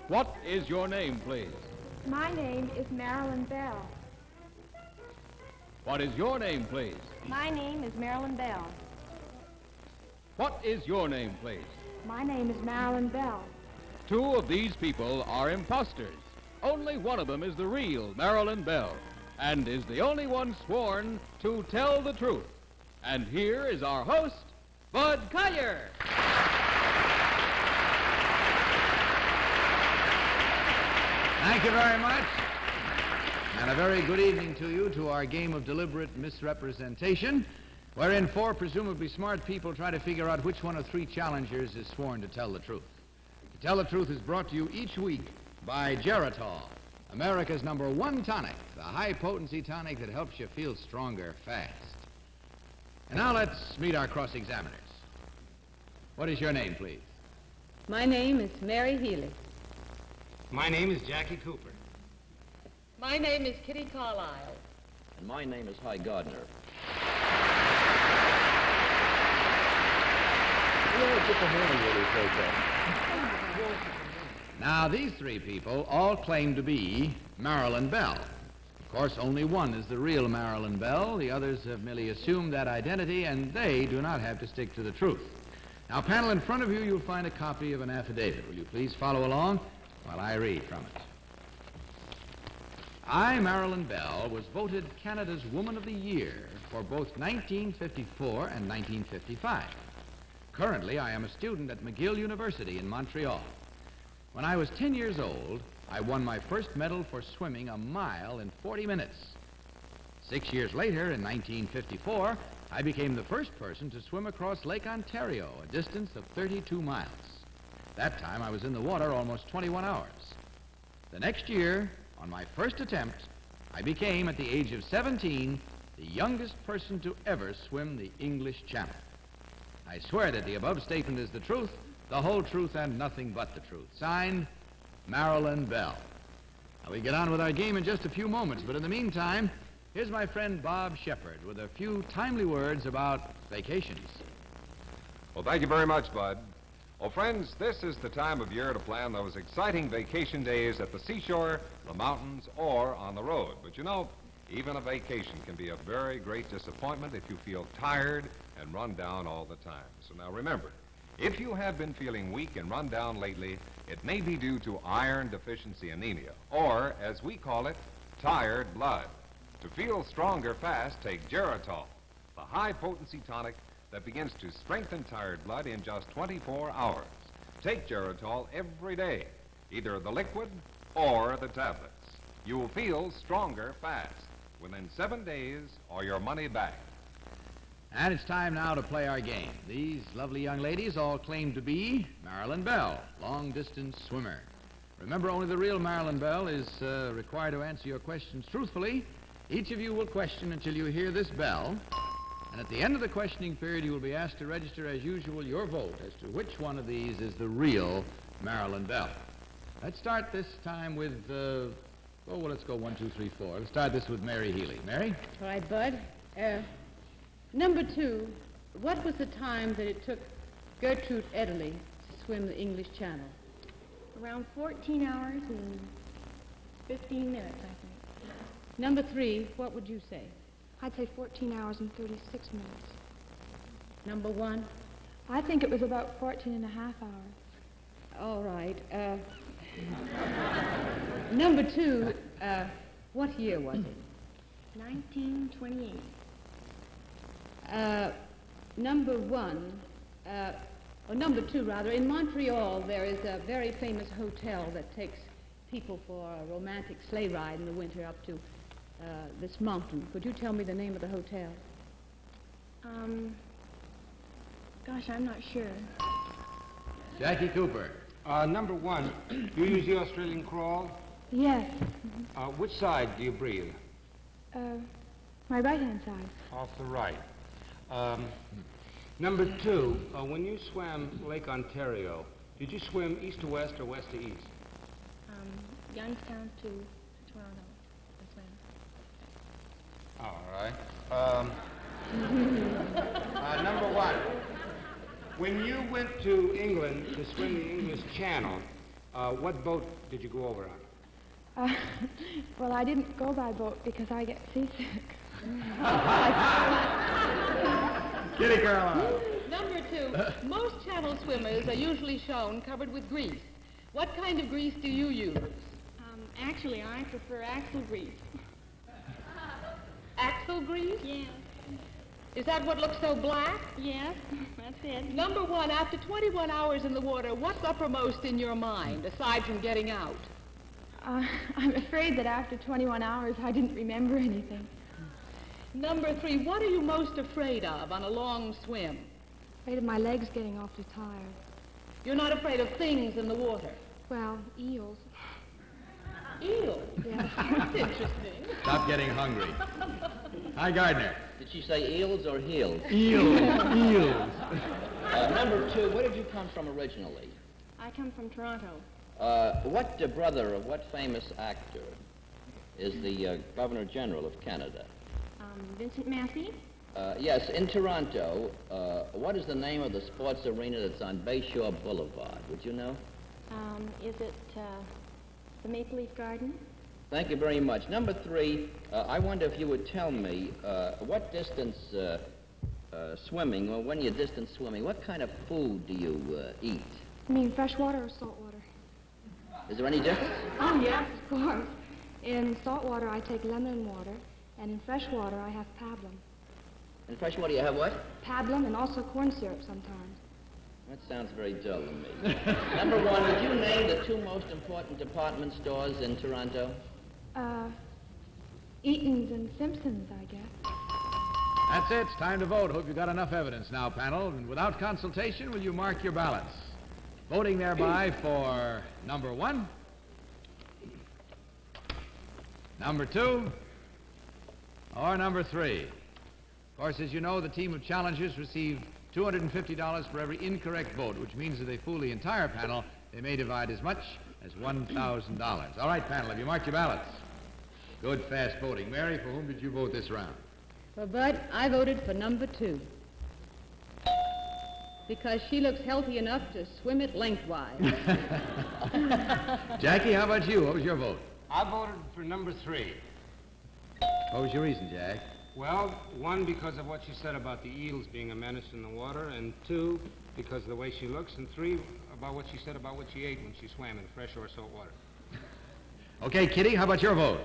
What is your name, please? My name is Marilyn Bell. What is your name, please? My name is Marilyn Bell. What is your name, please? My name is Marilyn Bell. Two of these people are imposters. Only one of them is the real Marilyn Bell, and is the only one sworn to tell the truth. And here is our host, Bud Collier. Thank you very much. And a very good evening to you to our game of deliberate misrepresentation, wherein four presumably smart people try to figure out which one of three challengers is sworn to tell the truth. To Tell the Truth is brought to you each week by Geritol, America's #1 tonic, the high-potency tonic that helps you feel stronger fast. And now let's meet our cross-examiners. What is your name, please? My name is Mary Healy. My name is Jackie Cooper. My name is Kitty Carlisle. And my name is Hy Gardner. Now, these three people all claim to be Marilyn Bell. Of course, only one is the real Marilyn Bell. The others have merely assumed that identity, and they do not have to stick to the truth. Now, panel, in front of you, you'll find a copy of an affidavit. Will you please follow along while I read from it? I, Marilyn Bell, was voted Canada's Woman of the Year for both 1954 and 1955. Currently, I am a student at McGill University in Montreal. When I was 10 years old, I won my first medal for swimming a mile in 40 minutes. 6 years later, in 1954, I became the first person to swim across Lake Ontario, a distance of 32 miles. That time, I was in the water almost 21 hours. The next year, on my first attempt, I became, at the age of 17, the youngest person to ever swim the English Channel. I swear that the above statement is the truth, the whole truth, and nothing but the truth. Signed, Marilyn Bell. Now, we get on with our game in just a few moments, but in the meantime, here's my friend Bob Shepard with a few timely words about vacations. Well, thank you very much, Bud. Well, friends, this is the time of year to plan those exciting vacation days at the seashore, the mountains, or on the road. But you know, even a vacation can be a very great disappointment if you feel tired and run down all the time. So now remember, if you have been feeling weak and run down lately, it may be due to iron deficiency anemia, or, as we call it, tired blood. To feel stronger fast, take Geritol, the high-potency tonic that begins to strengthen tired blood in just 24 hours. Take Geritol every day, either the liquid or the tablets. You will feel stronger fast within 7 days or your money back. And it's time now to play our game. These lovely young ladies all claim to be Marilyn Bell, long-distance swimmer. Remember, only the real Marilyn Bell is required to answer your questions truthfully. Each of you will question until you hear this bell. And at the end of the questioning period, you will be asked to register, as usual, your vote as to which one of these is the real Marilyn Bell. Let's start this time with, let's go 1, 2, 3, 4. Let's start this with Mary Healy. Mary? All right, Bud. Number 2, what was the time that it took Gertrude Ederle to swim the English Channel? Around 14 hours and 15 minutes, I think. Number 3, what would you say? I'd say 14 hours and 36 minutes. Number 1? I think it was about 14 and a half hours. All right. Number 2, what year was it? 1928. Number 2, rather. In Montreal, there is a very famous hotel that takes people for a romantic sleigh ride in the winter up to this mountain. Could you tell me the name of the hotel? Gosh, I'm not sure. Jackie Cooper. Number 1, you use the Australian crawl? Yes. Which side do you breathe? My right-hand side. Off the right. Number 2, when you swam Lake Ontario, did you swim east to west or west to east? Youngstown to Toronto. That's All right. Number 1, when you went to England to swim the English Channel, What boat did you go over on? Well, I didn't go by boat because I get seasick. Kitty Carlisle. Number 2, most channel swimmers are usually shown covered with grease. What kind of grease do you use? Actually, I prefer axle grease. Axle grease? Yes. Is that what looks so black? Yes, that's it. Number 1, after 21 hours in the water, what's uppermost in your mind, aside from getting out? I'm afraid that after 21 hours, I didn't remember anything. Number 3, what are you most afraid of on a long swim? Afraid of my legs getting awfully tired. You're not afraid of things in the water? Well, eels. Eels? Yes. That's interesting. Stop getting hungry. Hi, Gardner. Did she say eels or heels? Eels. Eels. Number 2, where did you come from originally? I come from Toronto. What brother of what famous actor is the Governor General of Canada? Vincent Massey? Yes, in Toronto, what is the name of the sports arena that's on Bayshore Boulevard? Would you know? Is it the Maple Leaf Garden? Thank you very much. Number 3, I wonder if you would tell me what distance swimming, or when you're distance swimming, what kind of food do you eat? You mean freshwater or saltwater? Is there any difference? Oh, yes, of course. In saltwater, I take lemon water, and in freshwater, I have pablum. In freshwater, you have what? Pablum and also corn syrup sometimes. That sounds very dull to me. Number 1, would you name the 2 most important department stores in Toronto? Eaton's and Simpson's, I guess. That's it. It's time to vote. Hope you got enough evidence now, panel. And without consultation, will you mark your ballots? Voting thereby for number 1, number 2, or number 3. Of course, as you know, the team of challengers received $250 for every incorrect vote, which means if they fool the entire panel, they may divide as much as $1,000. All right, panel, have you marked your ballots? Good, fast voting. Mary, for whom did you vote this round? Well, Bud, I voted for number 2. Because she looks healthy enough to swim it lengthwise. Jackie, how about you? What was your vote? I voted for number 3. What was your reason, Jack? Well, 1, because of what she said about the eels being a menace in the water, and 2, because of the way she looks, and 3, about what she said about what she ate when she swam in fresh or salt water. Okay, Kitty, how about your vote?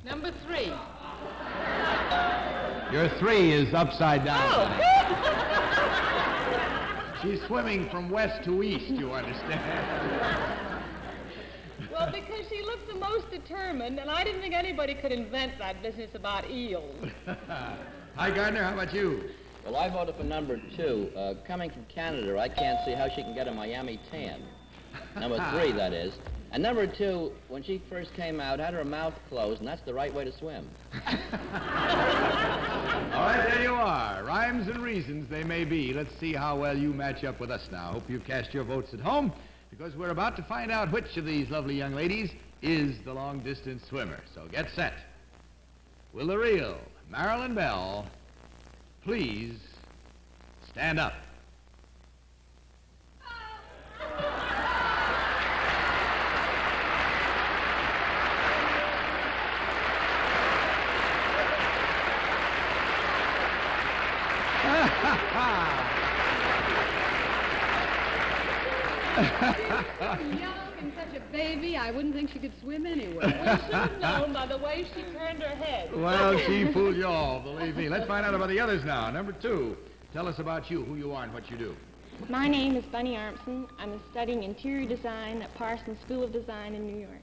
Number 3. Your 3 is upside down. Oh! She's swimming from west to east, you understand. Well, because she looked the most determined, and I didn't think anybody could invent that business about eels. Hi, Gardner, how about you? Well, I voted for number 2. Coming from Canada, I can't see how she can get a Miami tan. Number 3, that is. And number 2, when she first came out, had her mouth closed, and that's the right way to swim. All right, there you are. Rhymes and reasons they may be. Let's see how well you match up with us now. Hope you've cast your votes at home, because we're about to find out which of these lovely young ladies is the long-distance swimmer. So get set. Will the real Marilyn Bell please stand up? Young and such a baby, I wouldn't think she could swim anywhere. We should have known by the way she turned her head. Well, she fooled you all, believe me. Let's find out about the others now. Number 2, tell us about you, who you are, and what you do. My name is Bunny Armson. I'm studying interior design at Parsons School of Design in New York.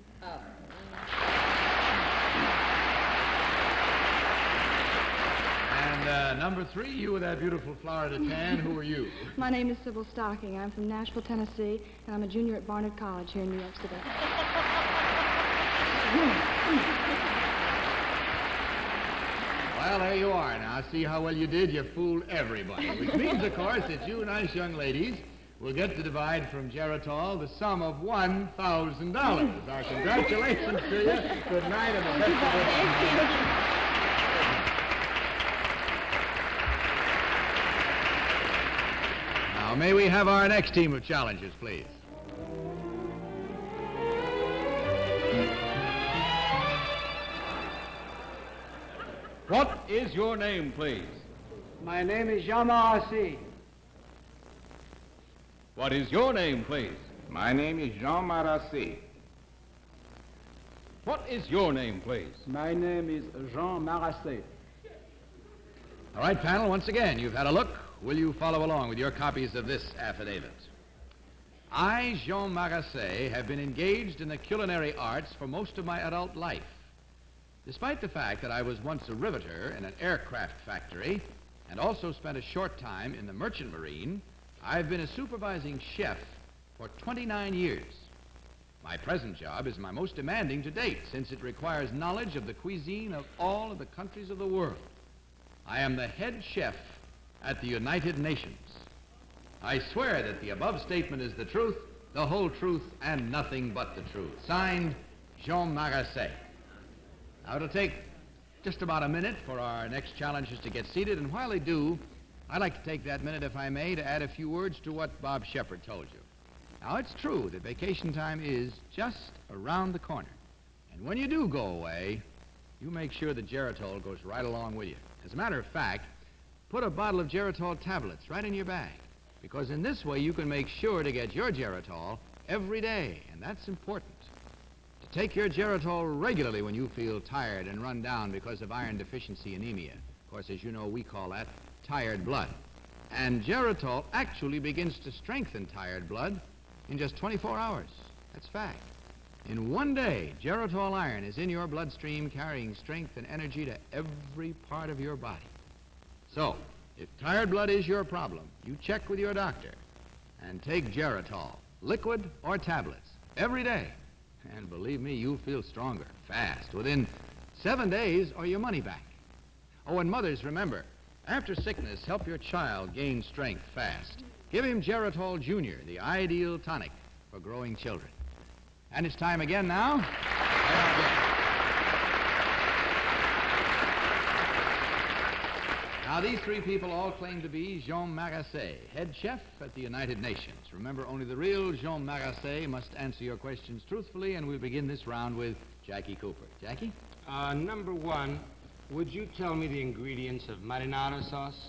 And number 3, you with that beautiful Florida tan, who are you? My name is Sybil Stocking. I'm from Nashville, Tennessee, and I'm a junior at Barnard College here in New York City. Well, there you are now. See how well you did? You fooled everybody. Which means, of course, that you nice young ladies will get to divide from Geritol the sum of $1,000. Our congratulations to you. Good night and the best of luck. Now, may we have our next team of challengers, please? What is your name, please? My name is Jean Marassi. What is your name, please? My name is Jean Marassi. What is your name, please? My name is Jean Marassi. All right, panel, once again, you've had a look. Will you follow along with your copies of this affidavit? I, Jean Marasset, have been engaged in the culinary arts for most of my adult life. Despite the fact that I was once a riveter in an aircraft factory and also spent a short time in the merchant marine, I've been a supervising chef for 29 years. My present job is my most demanding to date, since it requires knowledge of the cuisine of all of the countries of the world. I am the head chef at the United Nations. I swear that the above statement is the truth, the whole truth, and nothing but the truth. Signed, Jean Marasset. Now, it'll take just about a minute for our next challengers to get seated, and while they do, I'd like to take that minute, if I may, to add a few words to what Bob Shepard told you. Now, it's true that vacation time is just around the corner. And when you do go away, you make sure that Geritol goes right along with you. As a matter of fact, put a bottle of Geritol tablets right in your bag, because in this way you can make sure to get your Geritol every day, and that's important. To take your Geritol regularly when you feel tired and run down because of iron deficiency anemia. Of course, as you know, we call that tired blood. And Geritol actually begins to strengthen tired blood in just 24 hours. That's fact. In one day, Geritol iron is in your bloodstream, carrying strength and energy to every part of your body. So, if tired blood is your problem, you check with your doctor and take Geritol, liquid or tablets, every day. And believe me, you'll feel stronger, fast, within 7 days or your money back. Oh, and mothers, remember, after sickness, help your child gain strength fast. Give him Geritol Junior, the ideal tonic for growing children. And it's time again now. Now, these three people all claim to be Jean Marasset, head chef at the United Nations. Remember, only the real Jean Marasset must answer your questions truthfully, and we'll begin this round with Jackie Cooper. Jackie? Number one, would you tell me the ingredients of marinara sauce?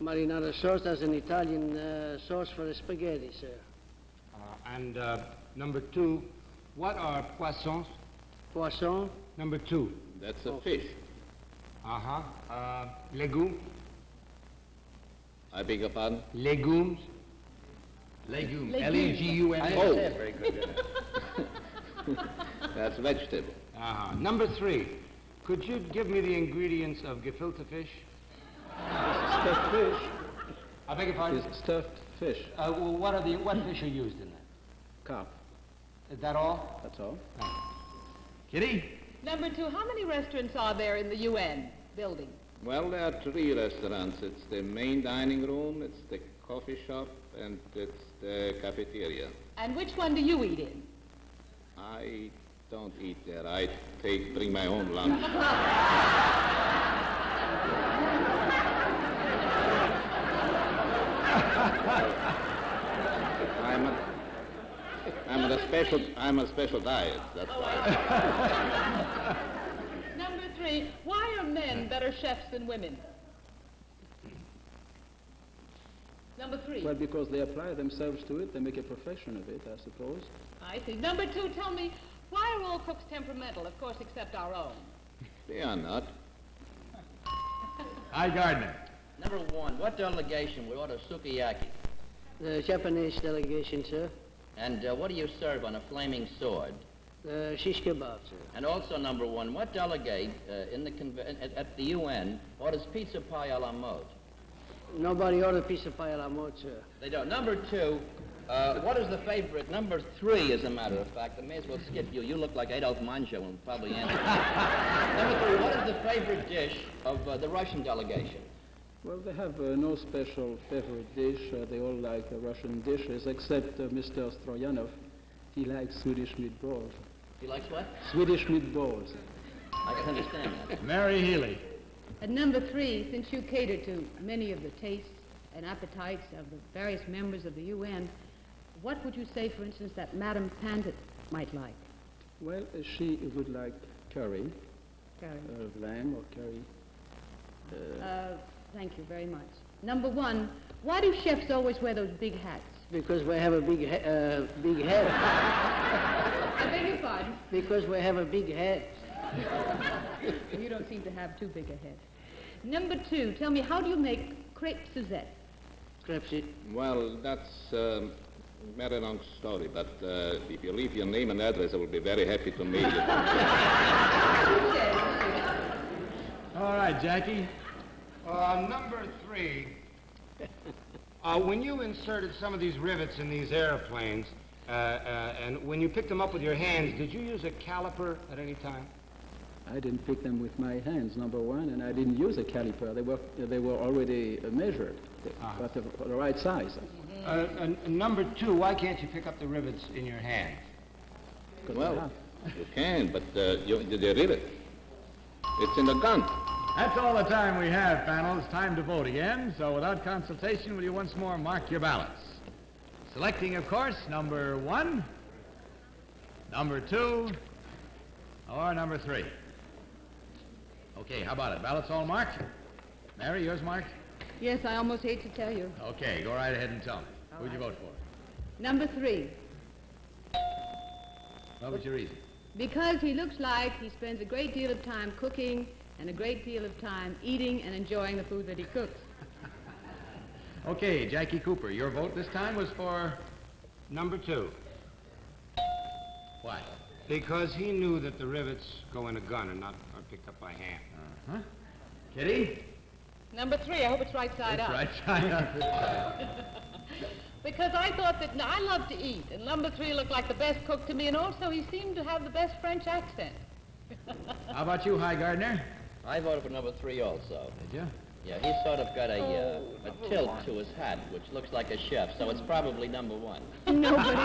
Marinara sauce, that's an Italian sauce for the spaghetti, sir. And number two, what are poissons? Poisson? Number two. That's a fish. Legumes? I beg your pardon? Legumes? Legumes. Legumes. L-E-G-U-M-S. Oh, very good. That's vegetable. Number three, could you give me the ingredients of gefilte fish? Stuffed fish. I beg your pardon? Is stuffed fish. Well, what fish are used in that? Carp. Is that all? That's all. Kitty? Number two, how many restaurants are there in the UN building? Well, there are 3 restaurants. It's the main dining room, it's the coffee shop, and it's the cafeteria. And which one do you eat in? I don't eat there. I bring my own lunch. I'm a special diet, that's why. Number three, why are men better chefs than women? Number three. Well, because they apply themselves to it, they make a profession of it, I suppose. I see. Number two, tell me, why are all cooks temperamental, of course, except our own? They are not. Hi, Gardner. Number one, what delegation would order sukiyaki? The Japanese delegation, sir. And what do you serve on a flaming sword? Shish kebab, sir. And also, number one, what delegate at the UN orders pizza pie a la mode? Nobody ordered pizza pie a la mode, sir. They don't. Number two, what is the favorite? Number three, as a matter of fact. I may as well skip you. You look like Adolf Mancha and probably answer. Number three, what is the favorite dish of the Russian delegation? Well, they have no special favorite dish. They all like Russian dishes, except Mr. Stroyanov. He likes Swedish meatballs. He likes what? Swedish meatballs. I can understand that. Mary Healy. And number three, since you cater to many of the tastes and appetites of the various members of the UN, what would you say, for instance, that Madame Pandit might like? Well, she would like curry, Carrie. Lamb or curry. Thank you very much. Number 1, why do chefs always wear those big hats? Because we have a big head. I beg your pardon? Because we have a big head. You don't seem to have too big a head. Number 2, tell me, how do you make crepe Suzette? Crepes. Well, that's a very long story, but if you leave your name and address, I will be very happy to meet you. All right, Jackie. Number 3, when you inserted some of these rivets in these airplanes, and when you picked them up with your hands, did you use a caliper at any time? I didn't pick them with my hands, number 1, and I didn't use a caliper. They were already measured, but the right size. And number 2, why can't you pick up the rivets in your hands? Well, you can, but the rivet, it's in the gun. That's all the time we have, panel. It's time to vote again. So without consultation, will you once more mark your ballots? Selecting, of course, number 1, number 2, or number 3. Okay, how about it? Ballots all marked? Mary, yours marked? Yes, I almost hate to tell you. Okay, go right ahead and tell me. Who'd you vote for? Number 3, What was your reason? because he looks like he spends a great deal of time cooking and a great deal of time eating and enjoying the food that he cooks. Okay, Jackie Cooper, your vote this time was for... Number 2, Why? because he knew that the rivets go in a gun and not are picked up by hand. Uh-huh. Kitty? Number 3, I hope it's right side up. Right side up. Because I thought that I love to eat, and number 3 looked like the best cook to me, and also he seemed to have the best French accent. How about you, High Gardner? I voted for number 3 also. Did you? Yeah, he's sort of got a tilt to his hat, which looks like a chef, so it's probably number 1. Nobody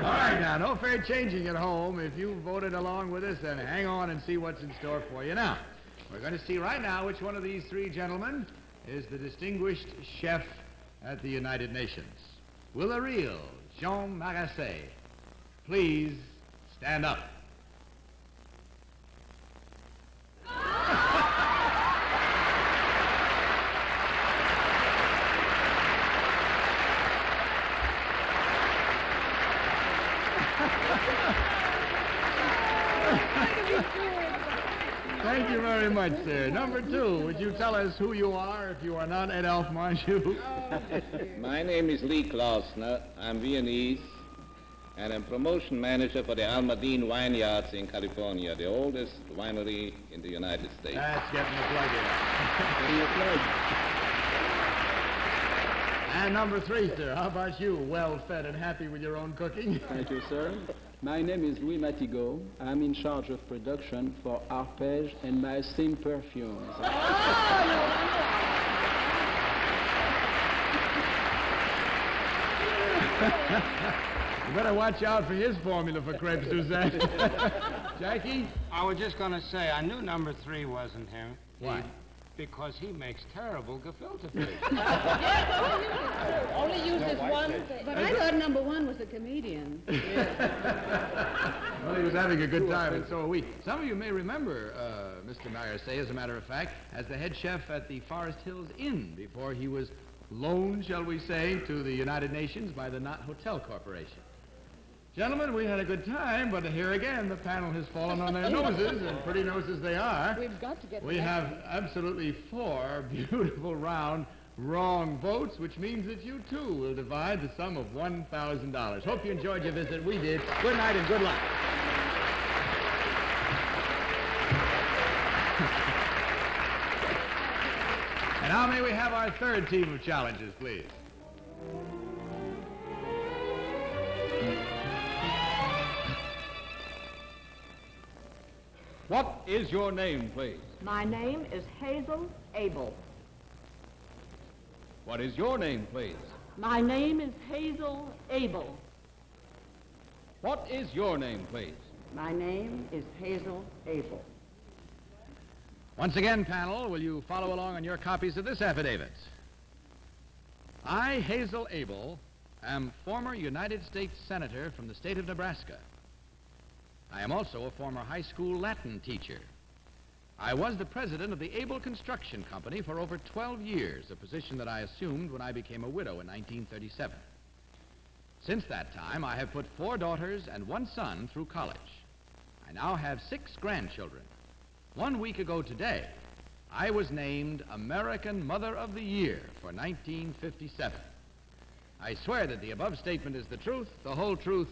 All right, now, no fair changing at home. If you voted along with us, then hang on and see what's in store for you. Now, we're going to see right now which one of these 3 gentlemen is the distinguished chef at the United Nations. Will the real Jean Marasse please stand up? Thank you very much, sir. Number 2, would you tell us who you are if you are not Adolphe Manjou? My name is Lee Klausner. I'm Viennese, and I'm promotion manager for the Almadine Vineyards in California, the oldest winery in the United States. That's getting a plug in. And number 3, sir, how about you? Well fed and happy with your own cooking? Thank you, sir. My name is Louis Matigot. I'm in charge of production for Arpège and Massim Perfumes. You better watch out for his formula for crepes, Suzette. Jackie? I was just going to say, I knew number 3 wasn't him. Why? Because he makes terrible gefilte fish. Only uses one thing. But I thought number 1 was a comedian. Well, he was having a good time, and so are we. Some of you may remember Mr. Marasse, as a matter of fact, as the head chef at the Forest Hills Inn before he was loaned, shall we say, to the United Nations by the Knott Hotel Corporation. Gentlemen, we had a good time, but here again, the panel has fallen on their noses, and pretty noses they are. We've got to get We have absolutely 4 beautiful round wrong votes, which means that you, too, will divide the sum of $1,000. Hope you enjoyed your visit. We did. Good night and good luck. And now may we have our 3rd team of challengers, please. What is your name, please? My name is Hazel Abel. What is your name, please? My name is Hazel Abel. What is your name, please? My name is Hazel Abel. Once again, panel, will you follow along on your copies of this affidavit? I, Hazel Abel, am former United States Senator from the state of Nebraska. I am also a former high school Latin teacher. I was the president of the Able Construction Company for over 12 years, a position that I assumed when I became a widow in 1937. Since that time, I have put 4 daughters and 1 son through college. I now have 6 grandchildren. 1 week ago today, I was named American Mother of the Year for 1957. I swear that the above statement is the truth, the whole truth,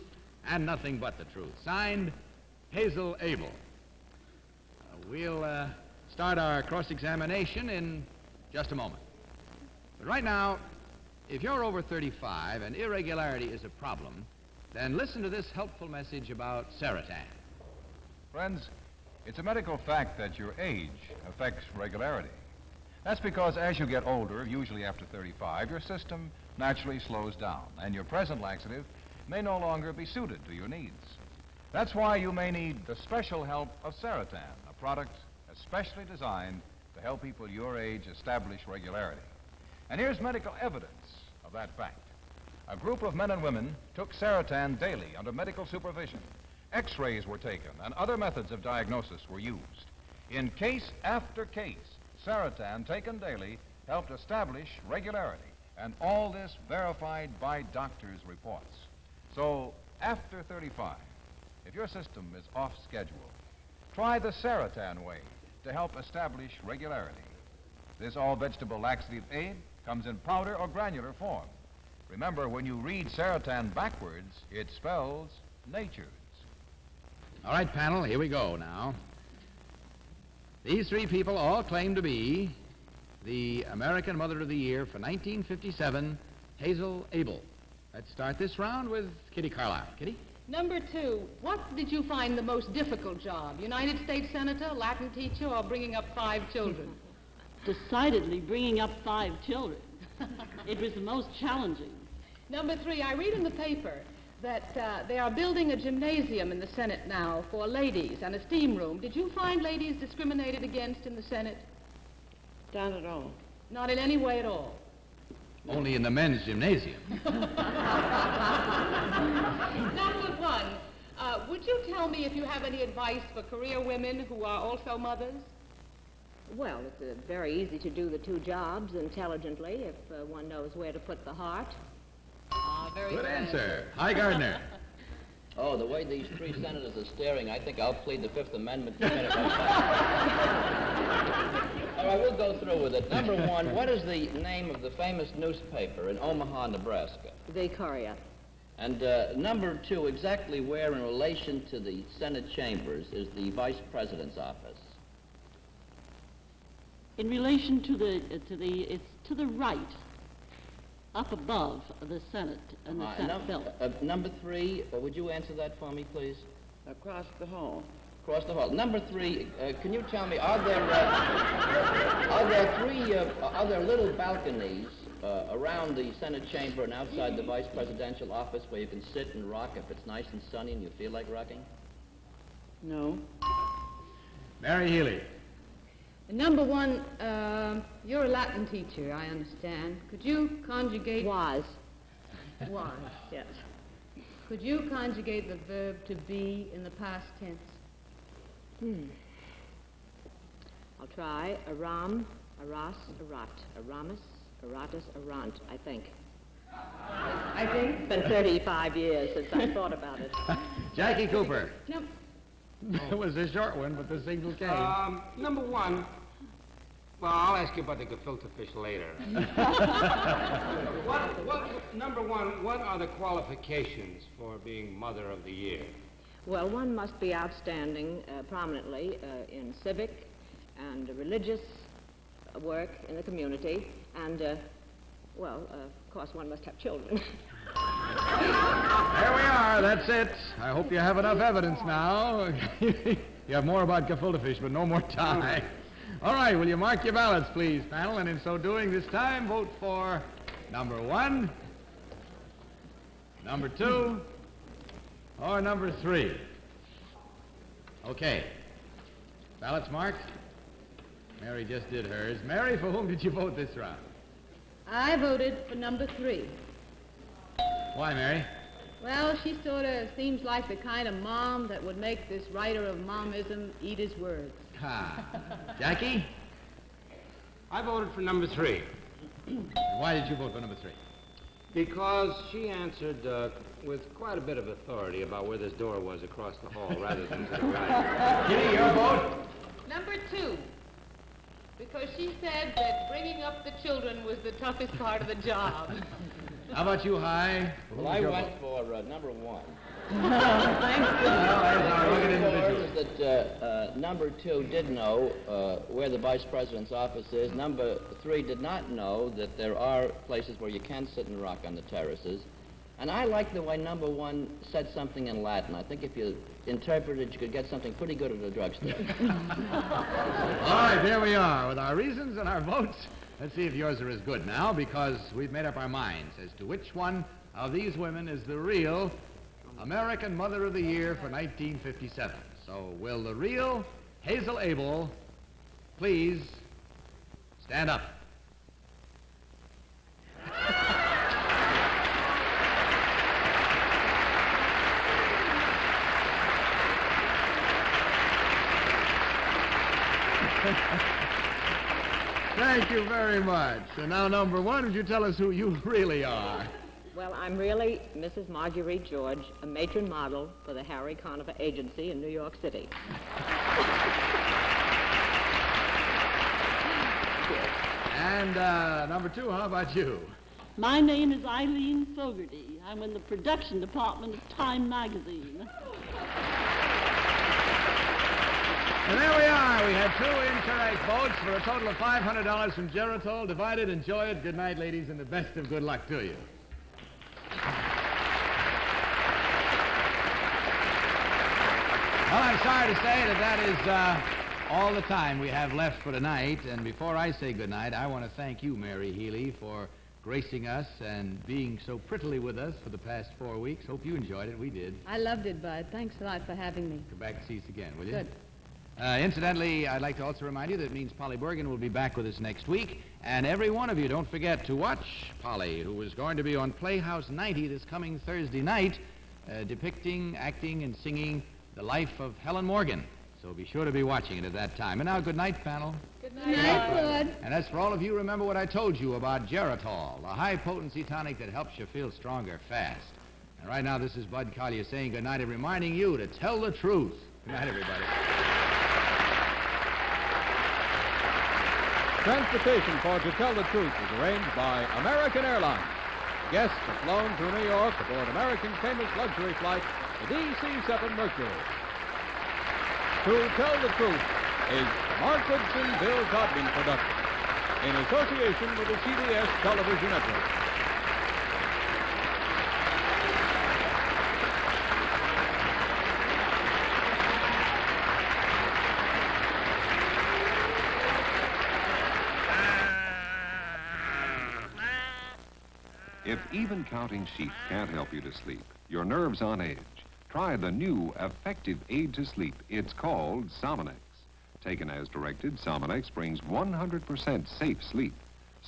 and nothing but the truth. Signed, Hazel Abel. We'll start our cross-examination in just a moment. But right now, if you're over 35 and irregularity is a problem, then listen to this helpful message about Saratan. Friends, it's a medical fact that your age affects regularity. That's because as you get older, usually after 35, your system naturally slows down, and your present laxative may no longer be suited to your needs. That's why you may need the special help of Saratan, a product especially designed to help people your age establish regularity. And here's medical evidence of that fact. A group of men and women took Saratan daily under medical supervision. X-rays were taken and other methods of diagnosis were used. In case after case, Saratan taken daily helped establish regularity, and all this verified by doctors' reports. So, after 35, if your system is off schedule, try the Saratan way to help establish regularity. This all-vegetable laxative aid comes in powder or granular form. Remember, when you read Saratan backwards, it spells natures. All right, panel, here we go now. These 3 people all claim to be the American Mother of the Year for 1957, Hazel Abel. Let's start this round with Kitty Carlisle. Kitty? Number 2, what did you find the most difficult job? United States Senator, Latin teacher, or bringing up 5 children? Decidedly bringing up 5 children. It was the most challenging. Number 3, I read in the paper that they are building a gymnasium in the Senate now for ladies and a steam room. Did you find ladies discriminated against in the Senate? Not at all. Not in any way at all. Only in the men's gymnasium. Number 1, would you tell me if you have any advice for career women who are also mothers? Well, it's very easy to do the 2 jobs intelligently if one knows where to put the heart. Very good answer. Hi, Gardner. Oh, the way these 3 senators are staring, I think I'll plead the 5th Amendment to finish myself. All right, we'll go through with it. Number 1, what is the name of the famous newspaper in Omaha, Nebraska? The Courier. And number 2, exactly where in relation to the Senate chambers is the Vice President's office? In relation to it's to the right, up above the Senate and the Senate bill. Number 3, would you answer that for me, please? Across the hall. Across the hall. Number 3, can you tell me, are there little balconies around the Senate chamber and outside the vice presidential office where you can sit and rock if it's nice and sunny and you feel like rocking? No. Mary Healy. Number 1, you're a Latin teacher, I understand. Could you conjugate... Was, yes. Could you conjugate the verb to be in the past tense? I'll try. Aram, aras, arat, aramus, aratus, arant, I think. It's been 35 years since I thought about it. Jackie Cooper. No. It was a short one, but the signal came. Number 1, well, I'll ask you about the gefilte fish later. Number 1, what are the qualifications for being Mother of the Year? Well, one must be outstanding prominently in civic and religious work in the community, and, of course, one must have children. There we are. That's it. I hope you have enough evidence now. You have more about gefilte fish, but no more time. All right, will you mark your ballots, please, panel? And in so doing, this time, vote for number 1, number 2, or number 3. Okay. Ballots marked? Mary just did hers. Mary, for whom did you vote this round? I voted for number 3. Why, Mary? Well, she sort of seems like the kind of mom that would make this writer of momism eat his words. Ha. Jackie? I voted for number 3. Why did you vote for number 3? Because she answered with quite a bit of authority about where this door was across the hall rather than to the right. Kitty, your vote? Number 2. Because she said that bringing up the children was the toughest part of the job. How about you, Hi? Well, I went for number 1. Thanks, that number 2 did know where the vice president's office is. Number 3 did not know that there are places where you can sit and rock on the terraces. And I like the way number 1 said something in Latin. I think if you interpreted, you could get something pretty good at a drugstore. All right, there we are with our reasons and our votes. Let's see if yours are as good now, because we've made up our minds as to which one of these women is the real American Mother of the Year for 1957. So will the real Hazel Abel please stand up? Thank you very much. And now, number 1, would you tell us who you really are? Well, I'm really Mrs. Marguerite George, a matron model for the Harry Conover Agency in New York City. And number 2, how about you? My name is Eileen Fogarty. I'm in the production department of Time magazine. And there we are. We had 2 incorrect votes for a total of $500 from Geritol. Divided. Enjoy it. Good night, ladies, and the best of good luck to you. Well, I'm sorry to say that is all the time we have left for tonight. And before I say good night, I want to thank you, Mary Healy, for gracing us and being so prettily with us for the past 4 weeks. Hope you enjoyed it. We did. I loved it, Bud. Thanks a lot for having me. Come back and see us again, will you? Good. Incidentally, I'd like to also remind you that it means Polly Bergen will be back with us next week. And every one of you, don't forget to watch Polly, who is going to be on Playhouse 90 this coming Thursday night, depicting, acting, and singing the life of Helen Morgan. So be sure to be watching it at that time. And now, good night, panel. Good Good night, Bud. And as for all of you, remember what I told you about Geritol, the high-potency tonic that helps you feel stronger fast. And right now, this is Bud Collier saying good night and reminding you to tell the truth. Good night, everybody. Transportation for To Tell the Truth is arranged by American Airlines. Guests are flown to New York aboard American's famous luxury flight, the DC-7 Mercury. To Tell the Truth is Mark Goodson, Bill Codman production in association with the CBS Television Network. If even counting sheep can't help you to sleep, your nerves on edge, try the new effective aid to sleep. It's called Sominex. Taken as directed, Sominex brings 100% safe sleep.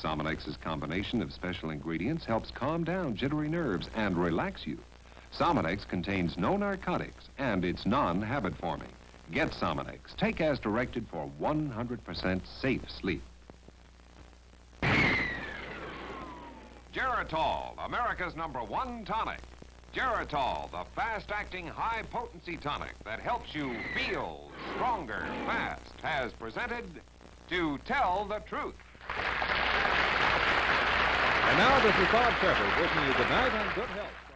Sominex's combination of special ingredients helps calm down jittery nerves and relax you. Sominex contains no narcotics, and it's non-habit forming. Get Sominex. Take as directed for 100% safe sleep. Geritol, America's #1 tonic. Geritol, the fast-acting, high-potency tonic that helps you feel stronger fast, has presented To Tell the Truth. And now this is Bob Shepard wishing you good night and good health.